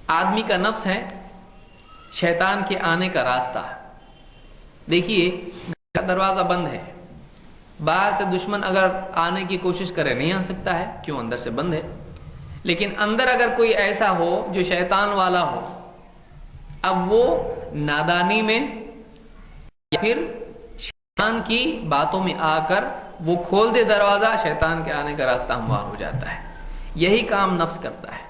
آدمی کا نفس ہے شیطان کے آنے کا راستہ. دیکھیے گھر کا دروازہ بند ہے، باہر سے دشمن اگر آنے کی کوشش کرے نہیں آ سکتا ہے، کیوں؟ اندر سے بند ہے. لیکن اندر اگر کوئی ایسا ہو جو شیطان والا ہو، اب وہ نادانی میں یا پھر شیطان کی باتوں میں آ کر وہ کھول دے دروازہ، شیطان کے آنے کا راستہ ہموار ہو جاتا ہے. یہی کام نفس کرتا ہے.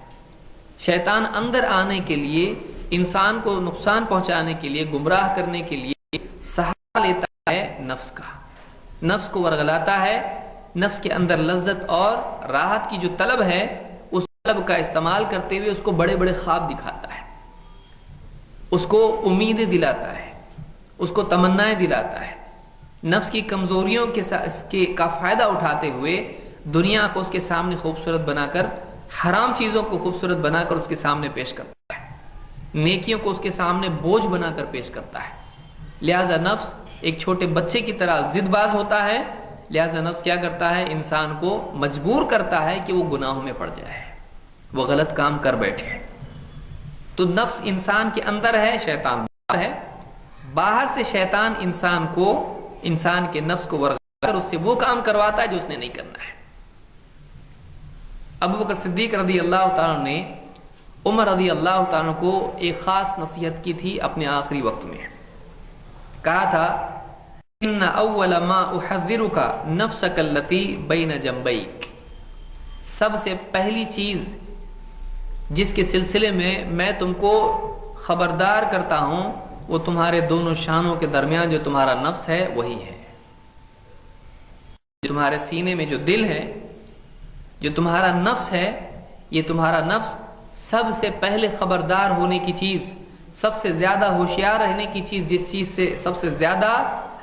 شیطان اندر آنے کے لیے، انسان کو نقصان پہنچانے کے لیے، گمراہ کرنے کے لیے سہارا لیتا ہے نفس کا. نفس کو ورغلاتا ہے. نفس کے اندر لذت اور راحت کی جو طلب ہے، اس طلب کا استعمال کرتے ہوئے اس کو بڑے بڑے خواب دکھاتا ہے، اس کو امیدیں دلاتا ہے، اس کو تمنائیں دلاتا ہے. نفس کی کمزوریوں کا فائدہ اٹھاتے ہوئے دنیا کو اس کے سامنے خوبصورت بنا کر، حرام چیزوں کو خوبصورت بنا کر اس کے سامنے پیش کرتا ہے، نیکیوں کو اس کے سامنے بوجھ بنا کر پیش کرتا ہے. لہذا نفس ایک چھوٹے بچے کی طرح ضد باز ہوتا ہے. لہذا نفس کیا کرتا ہے؟ انسان کو مجبور کرتا ہے کہ وہ گناہوں میں پڑ جائے، وہ غلط کام کر بیٹھے. تو نفس انسان کے اندر ہے، شیطان باہر ہے. باہر سے شیطان انسان کے نفس کو ورغلا کر اس سے وہ کام کرواتا ہے جو اس نے نہیں کرنا ہے. ابو بکر صدیق رضی اللہ تعالیٰ نے عمر رضی اللہ تعالیٰ کو ایک خاص نصیحت کی تھی اپنے آخری وقت میں. کہا تھا ان اول ما احذرک نفسک التی بین جنبیک، سب سے پہلی چیز جس کے سلسلے میں تم کو خبردار کرتا ہوں وہ تمہارے دونوں شانوں کے درمیان جو تمہارا نفس ہے وہی ہے. تمہارے سینے میں جو دل ہے، جو تمہارا نفس ہے، یہ تمہارا نفس سب سے پہلے خبردار ہونے کی چیز، سب سے زیادہ ہوشیار رہنے کی چیز، جس چیز سے سب سے زیادہ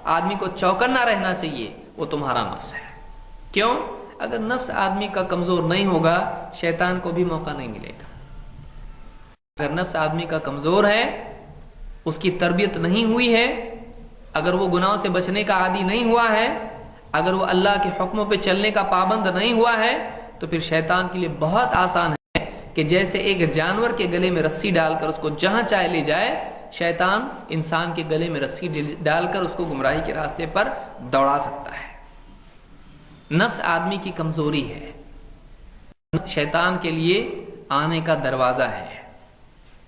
آدمی کو چوکنا رہنا چاہیے، وہ تمہارا نفس ہے. کیوں؟ اگر نفس آدمی کا کمزور نہیں ہوگا شیطان کو بھی موقع نہیں ملے گا. اگر نفس آدمی کا کمزور ہے، اس کی تربیت نہیں ہوئی ہے، اگر وہ گناہوں سے بچنے کا عادی نہیں ہوا ہے، اگر وہ اللہ کے حکموں پہ چلنے کا پابند نہیں ہوا ہے، تو پھر شیطان کے لیے بہت آسان ہے کہ جیسے ایک جانور کے گلے میں رسی ڈال کر اس کو جہاں چاہے لے جائے، شیطان انسان کے گلے میں رسی ڈال کر اس کو گمراہی کے راستے پر دوڑا سکتا ہے. نفس آدمی کی کمزوری ہے، شیطان کے لیے آنے کا دروازہ ہے.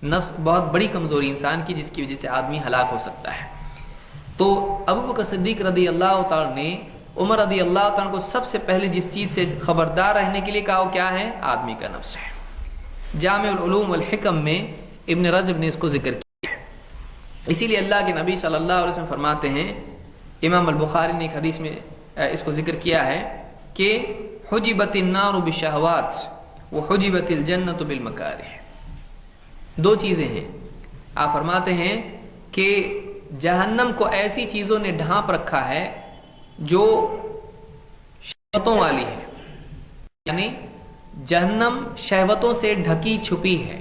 نفس بہت بڑی کمزوری انسان کی، جس کی وجہ سے آدمی ہلاک ہو سکتا ہے. تو ابو بکر صدیق رضی اللہ تعالیٰ نے عمر رضی اللہ تعالیٰ کو سب سے پہلے جس چیز سے خبردار رہنے کے لیے کہا وہ کیا ہے؟ آدمی کا نفس ہے. جامع العلوم والحکم میں ابن رجب نے اس کو ذکر کیا ہے. اسی لیے اللہ کے نبی صلی اللہ علیہ وسلم فرماتے ہیں، امام البخاری نے ایک حدیث میں اس کو ذکر کیا ہے کہ حجبت النار بالشہوات وحجبت الجنت بالمکارہ. دو چیزیں ہیں. آپ فرماتے ہیں کہ جہنم کو ایسی چیزوں نے ڈھانپ رکھا ہے جو شہوتوں والی ہے، یعنی جہنم شہوتوں سے ڈھکی چھپی ہے.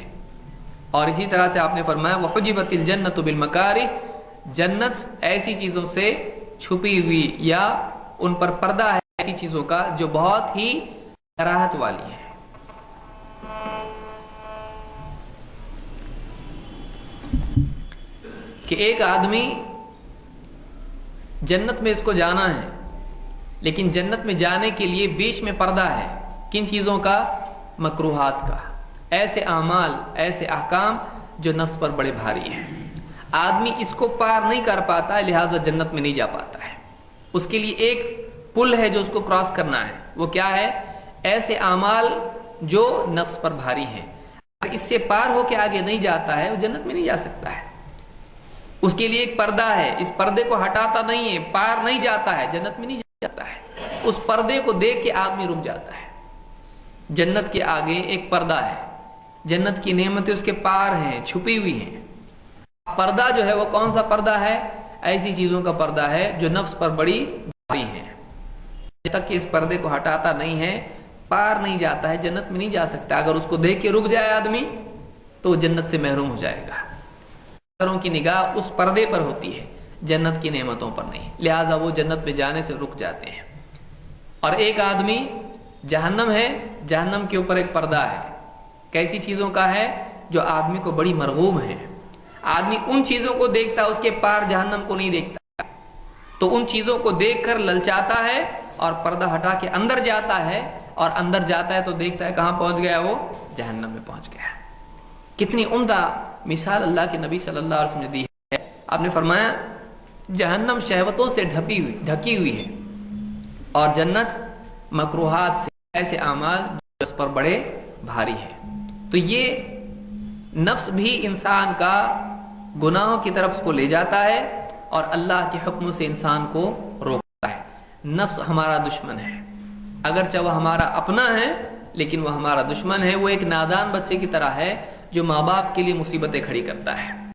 اور اسی طرح سے آپ نے فرمایا وحجبت الجنت بالمکارہ، جنت ایسی چیزوں سے چھپی ہوئی یا ان پر پردہ ہے ایسی چیزوں کا جو بہت ہی کراہت والی ہے. کہ ایک آدمی جنت میں اس کو جانا ہے، لیکن جنت میں جانے کے لیے بیچ میں پردہ ہے. کن چیزوں کا؟ مکروہات کا. ایسے اعمال، ایسے احکام جو نفس پر بڑے بھاری ہیں. آدمی اس کو پار نہیں کر پاتا، لہٰذا جنت میں نہیں جا پاتا ہے. اس کے لیے ایک پل ہے جو اس کو کراس کرنا ہے. وہ کیا ہے؟ ایسے اعمال جو نفس پر بھاری ہیں. اگر اس سے پار ہو کے آگے نہیں جاتا ہے وہ جنت میں نہیں جا سکتا ہے. اس کے لیے ایک پردہ ہے، اس پردے کو ہٹاتا نہیں ہے، پار نہیں جاتا ہے، جنت میں نہیں جاتا ہے. اس پردے کو دیکھ کے آدمی رک جاتا ہے. جنت کے آگے ایک پردہ ہے، جنت کی نعمتیں اس کے پار ہیں، چھپی ہوئی ہیں. پردہ جو ہے وہ کون سا پردہ ہے؟ ایسی چیزوں کا پردہ ہے جو نفس پر بڑی بھاری ہیں. جب تک کہ اس پردے کو ہٹاتا نہیں ہے پار نہیں جاتا ہے، جنت میں نہیں جا سکتا. اگر اس کو دیکھ کے رک جائے آدمی تو جنت سے محروم ہو جائے گا. نظروں کی نگاہ اس پردے پر ہوتی ہے، جنت کی نعمتوں پر نہیں، لہٰذا وہ جنت میں جانے سے رک جاتے ہیں. اور ایک آدمی جہنم ہے، جہنم کے اوپر ایک پردہ ہے. کیسی چیزوں کا ہے؟ جو آدمی کو بڑی مرغوب ہیں. آدمی ان چیزوں کو دیکھتا ہے، اس کے پار جہنم کو نہیں دیکھتا، تو ان چیزوں کو دیکھ کر للچاتا ہے اور پردہ ہٹا کے اندر جاتا ہے، اور اندر جاتا ہے تو دیکھتا ہے کہاں پہنچ گیا، وہ جہنم میں پہنچ گیا. کتنی عمدہ مثال اللہ کے نبی صلی اللہ علیہ وسلم نے دی ہے. آپ نے فرمایا جہنم شہوتوں سے ڈھکی ہوئی ہے، اور جنت مکروہات سے، ایسے اعمال جو اس پر بڑے بھاری ہیں. تو یہ نفس بھی انسان کا گناہوں کی طرف اس کو لے جاتا ہے اور اللہ کے حکموں سے انسان کو روکتا ہے. نفس ہمارا دشمن ہے، اگرچہ وہ ہمارا اپنا ہے لیکن وہ ہمارا دشمن ہے. وہ ایک نادان بچے کی طرح ہے جو ماں باپ کے لیے مصیبتیں کھڑی کرتا ہے.